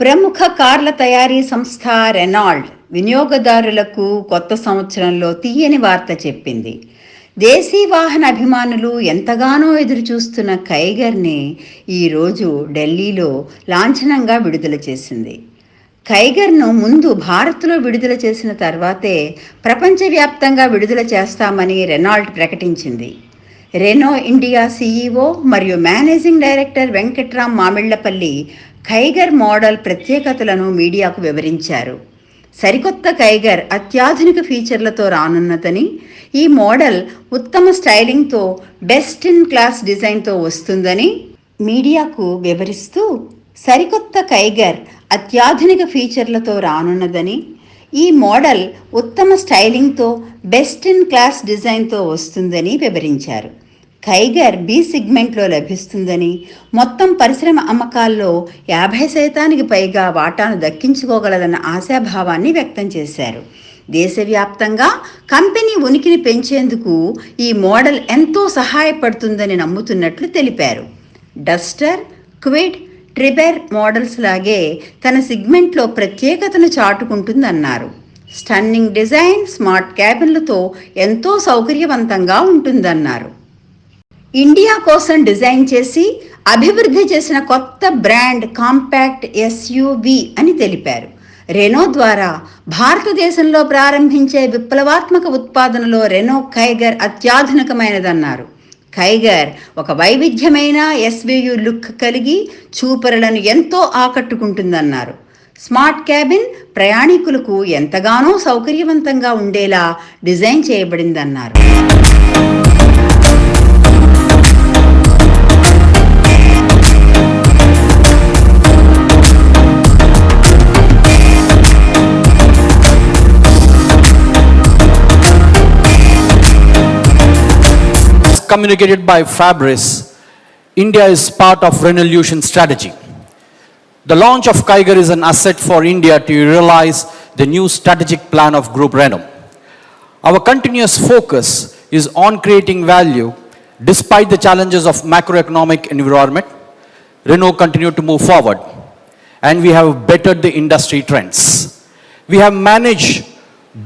ప్రముఖ కార్ల తయారీ సంస్థ రెనాల్డ్ వినియోగదారులకు కొత్త సంవత్సరంలో తీయని వార్త చెప్పింది. దేశీ వాహన అభిమానులు ఎంతగానో ఎదురుచూస్తున్న కైగర్ని ఈరోజు ఢిల్లీలో లాంఛనంగా విడుదల చేసింది. కైగర్ను ముందు భారత్లో విడుదల చేసిన తర్వాతే ప్రపంచవ్యాప్తంగా విడుదల చేస్తామని రెనాల్డ్ ప్రకటించింది. రెనో ఇండియా సీఈఓ మరియు managing director Venkatram Mamillapalli Kiger model ప్రత్యేకతలను మీడియాకు వివరించారు. సరికొత్త కైగర్ అత్యాధునిక ఫీచర్లతో రానున్నదని, ఈ మోడల్ ఉత్తమ స్టైలింగ్తో బెస్ట్ ఇన్ క్లాస్ డిజైన్తో వస్తుందని మీడియాకు వివరిస్తూ, సరికొత్త కైగర్ అత్యాధునిక ఫీచర్లతో రానున్నదని, ఈ మోడల్ ఉత్తమ స్టైలింగ్తో బెస్ట్ ఇన్ క్లాస్ డిజైన్తో వస్తుందని వివరించారు. కైగర్ బి సెగ్మెంట్లో లభిస్తుందని, మొత్తం పరిశ్రమ అమ్మకాల్లో 50% పైగా వాటాను దక్కించుకోగలదన్న ఆశాభావాన్ని వ్యక్తం చేశారు. దేశవ్యాప్తంగా కంపెనీ ఉనికిని పెంచేందుకు ఈ మోడల్ ఎంతో సహాయపడుతుందని నమ్ముతున్నట్లు తెలిపారు. డస్టర్, క్విడ్, ట్రిబెర్ మోడల్స్ లాగే తన సెగ్మెంట్లో ప్రత్యేకతను చాటుకుంటుందన్నారు. స్టన్నింగ్ డిజైన్, స్మార్ట్ క్యాబిన్లతో ఎంతో సౌకర్యవంతంగా ఉంటుందన్నారు. ఇండియా కోసం డిజైన్ చేసి అభివృద్ధి చేసిన కొత్త బ్రాండ్ కాంపాక్ట్ ఎస్యూవి అని తెలిపారు. రెనో ద్వారా భారతదేశంలో ప్రారంభించే విప్లవాత్మక ఉత్పాదనలో రెనో కైగర్ అత్యాధునికమైనదన్నారు. కైగర్ ఒక వైవిధ్యమైన ఎస్యూవి లుక్ కలిగి చూపరులను ఎంతో ఆకట్టుకుంటుందన్నారు. స్మార్ట్ క్యాబిన్ ప్రయాణికులకు ఎంతగానో సౌకర్యవంతంగా ఉండేలా design చేయబడిందన్నారు. Communicated by Fabris, India is part of Renaulution strategy. The launch of Kiger is an asset for India to realize the new strategic plan of Group Renault. Our continuous focus is on creating value despite the challenges of macroeconomic environment. Renault continued to move forward and we have bettered the industry trends. We have managed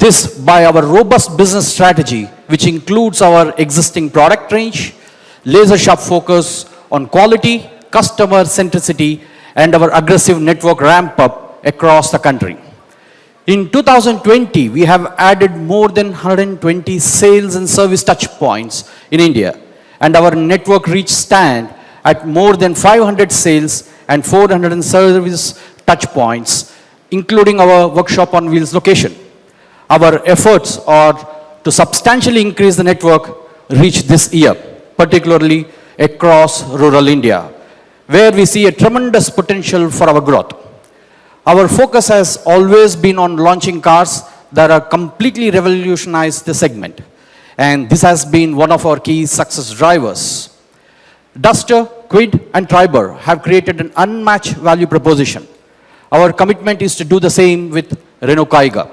this by our robust business strategy, which includes our existing product range, laser-sharp focus on quality, customer centricity, and our aggressive network ramp-up across the country. In 2020, we have added more than 120 sales and service touch points in India, and our network reach stand at more than 500 sales and 400 service touch points, including our workshop on wheels location. Our efforts are to substantially increase the network reach this year, particularly across rural India, where we see a tremendous potential for our growth. Our focus has always been on launching cars that are completely revolutionized the segment, and this has been one of our key success drivers. Duster, Kwid, and Triber have created an unmatched value proposition. Our commitment is to do the same with Renault Kiger.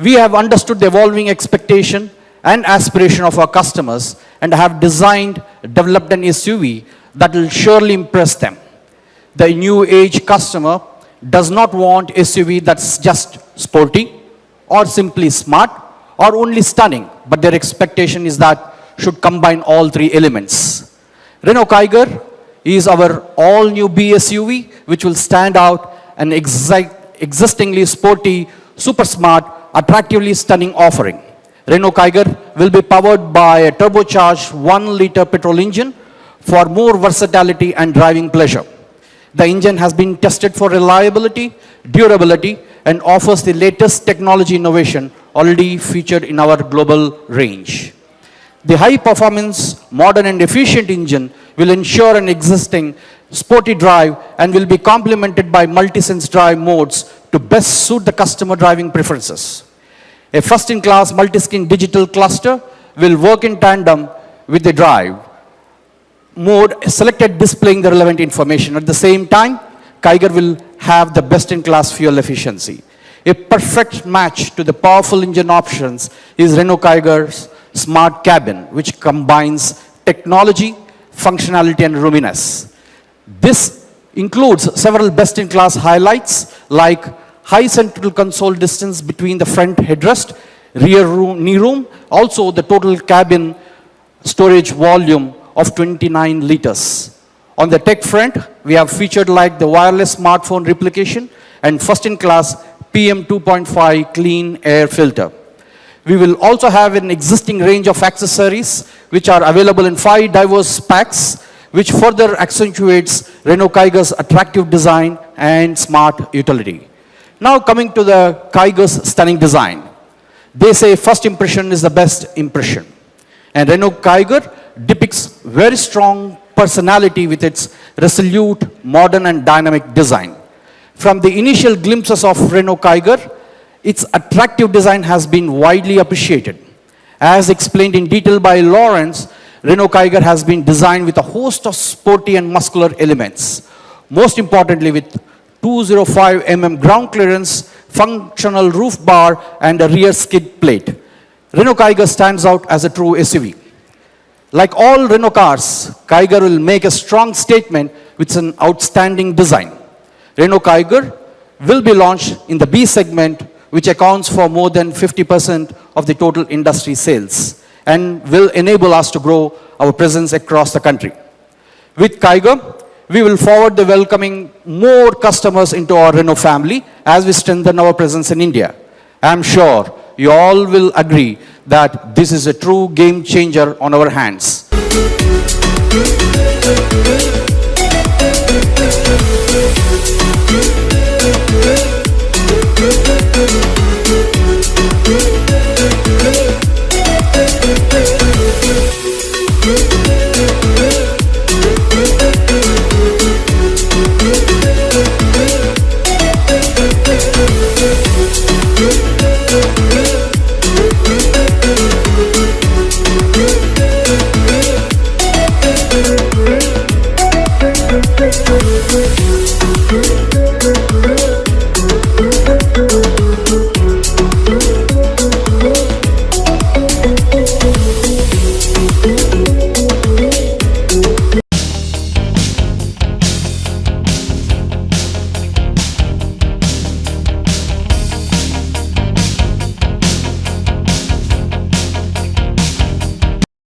We have understood the evolving expectation and aspiration of our customers and have designed, developed an SUV that will surely impress them. The new age customer does not want SUV that's just sporty or simply smart or only stunning, but their expectation is that should combine all three elements. Renault Kiger is our all new B SUV, which will stand out an existingly sporty, super smart, attractively stunning offering. Renault Kiger will be powered by a turbocharged 1-liter petrol engine for more versatility and driving pleasure. The engine has been tested for reliability, durability, and offers the latest technology innovation already featured in our global range. The high-performance, modern and efficient engine will ensure an existing sporty drive and will be complemented by multi-sense drive modes to best suit the customer driving preferences. A first-in-class multi-screen digital cluster will work in tandem with the drive mode selected, displaying the relevant information. At the same time, Kiger will have the best-in-class fuel efficiency. A perfect match to the powerful engine options is Renault Kiger's smart cabin, which combines technology, functionality, and roominess. This includes several best-in-class highlights like high central console distance between the front headrest, rear knee room, also the total cabin storage volume of 29 liters. On the tech front, we have featured like the wireless smartphone replication and first-in-class PM 2.5 clean air filter. We will also have an existing range of accessories which are available in 5 diverse packs, which further accentuates Renault Kiger's attractive design and smart utility. Now coming to the Kiger's stunning design. They say first impression is the best impression. And Renault Kiger depicts very strong personality with its resolute, modern and dynamic design. From the initial glimpses of Renault Kiger, its attractive design has been widely appreciated. As explained in detail by Lawrence, Renault Kiger has been designed with a host of sporty and muscular elements. Most importantly, with 205 mm ground clearance, functional roof bar, and a rear skid plate. Renault Kiger stands out as a true SUV. Like all Renault cars, Kiger will make a strong statement with an outstanding design. Renault Kiger will be launched in the B segment, which accounts for more than 50% of the total industry sales and will enable us to grow our presence across the country. With Kiger, we will forward the welcoming more customers into our Renault family as we strengthen our presence in India. I am sure you all will agree that this is a true game changer on our hands.